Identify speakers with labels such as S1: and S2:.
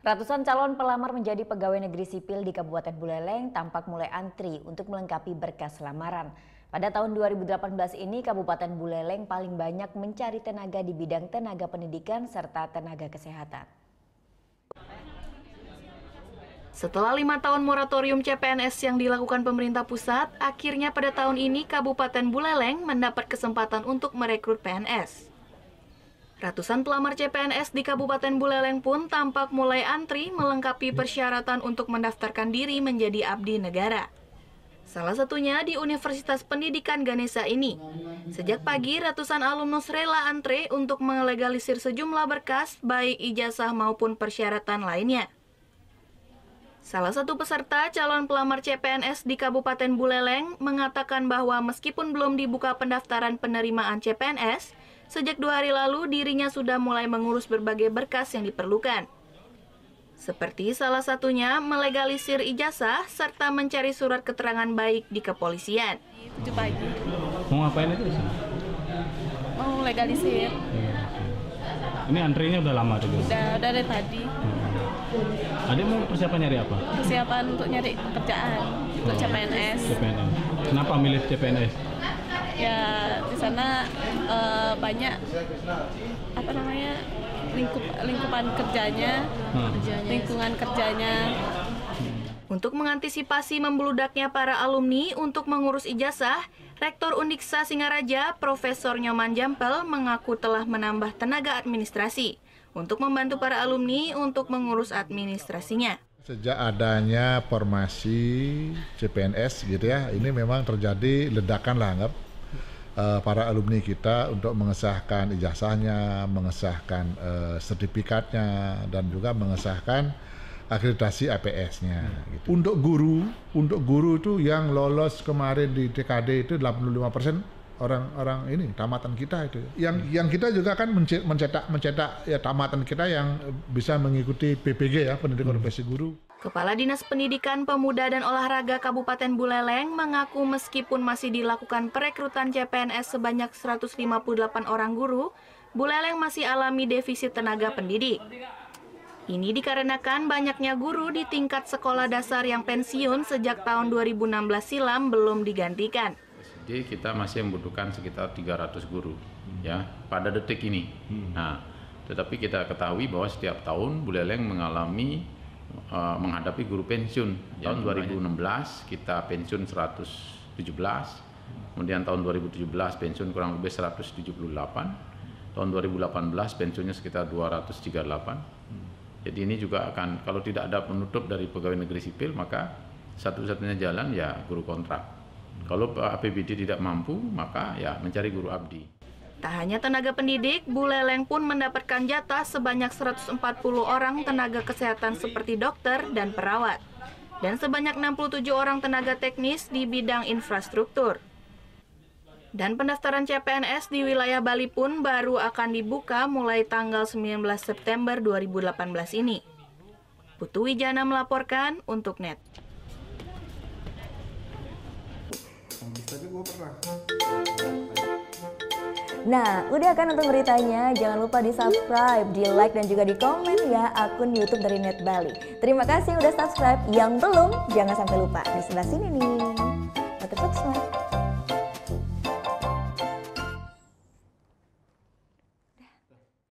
S1: Ratusan calon pelamar menjadi pegawai negeri sipil di Kabupaten Buleleng tampak mulai antri untuk melengkapi berkas lamaran. Pada tahun 2018 ini, Kabupaten Buleleng paling banyak mencari tenaga di bidang tenaga pendidikan serta tenaga kesehatan.
S2: Setelah 5 tahun moratorium CPNS yang dilakukan pemerintah pusat, akhirnya pada tahun ini Kabupaten Buleleng mendapat kesempatan untuk merekrut PNS. Ratusan pelamar CPNS di Kabupaten Buleleng pun tampak mulai antri melengkapi persyaratan untuk mendaftarkan diri menjadi abdi negara. Salah satunya di Universitas Pendidikan Ganesha ini. Sejak pagi, ratusan alumnus rela antre untuk melegalisir sejumlah berkas, baik ijazah maupun persyaratan lainnya. Salah satu peserta calon pelamar CPNS di Kabupaten Buleleng mengatakan bahwa meskipun belum dibuka pendaftaran penerimaan CPNS, sejak 2 hari lalu dirinya sudah mulai mengurus berbagai berkas yang diperlukan. Seperti salah satunya melegalisir ijazah serta mencari surat keterangan baik di kepolisian.
S3: 7 pagi.
S4: Mau ngapain itu?
S3: Mau legalisir.
S4: Ini antrinya udah lama tuh?
S3: Udah dari tadi.
S4: Adik mau persiapan nyari apa?
S3: Persiapan untuk nyari pekerjaan untuk CPNS.
S4: CPNS. Kenapa milih CPNS?
S3: Ya di sana banyak lingkupan kerjanya, lingkungan kerjanya.
S2: Untuk mengantisipasi membeludaknya para alumni untuk mengurus ijazah, Rektor Undiksa Singaraja, Profesor Nyoman Jampel mengaku telah menambah tenaga administrasi untuk membantu para alumni untuk mengurus administrasinya.
S5: Sejak adanya formasi CPNS gitu ya, ini memang terjadi ledakan lah anggap para alumni kita untuk mengesahkan ijazahnya, mengesahkan sertifikatnya, dan juga mengesahkan akreditasi APS-nya. Gitu. Untuk guru itu yang lolos kemarin di TKD itu 85% orang ini tamatan kita itu. Yang kita juga kan mencetak ya tamatan kita yang bisa mengikuti PPG ya, pendidikan profesi guru.
S2: Kepala Dinas Pendidikan Pemuda dan Olahraga Kabupaten Buleleng mengaku meskipun masih dilakukan perekrutan CPNS sebanyak 158 orang guru, Buleleng masih alami defisit tenaga pendidik. Ini dikarenakan banyaknya guru di tingkat sekolah dasar yang pensiun sejak tahun 2016 silam belum digantikan.
S6: Jadi kita masih membutuhkan sekitar 300 guru ya pada detik ini. Nah, tetapi kita ketahui bahwa setiap tahun Buleleng menghadapi guru pensiun. Tahun 2016 kita pensiun 117, kemudian tahun 2017 pensiun kurang lebih 178, tahun 2018 pensiunnya sekitar 238. Jadi ini juga akan, kalau tidak ada penutup dari pegawai negeri sipil, maka satu-satunya jalan ya guru kontrak. Kalau APBD tidak mampu, maka ya mencari guru abdi.
S2: Tak hanya tenaga pendidik, Buleleng pun mendapatkan jatah sebanyak 140 orang tenaga kesehatan seperti dokter dan perawat, dan sebanyak 67 orang tenaga teknis di bidang infrastruktur. Dan pendaftaran CPNS di wilayah Bali pun baru akan dibuka mulai tanggal 19 September 2018 ini. Putu Wijana melaporkan untuk NET.
S1: Nah, udah kan untuk beritanya? Jangan lupa di-subscribe, di-like, dan juga di-komen ya akun YouTube dari Net Bali. Terima kasih udah subscribe. Yang belum, jangan sampai lupa. Di sebelah sini nih. Notif subscribe.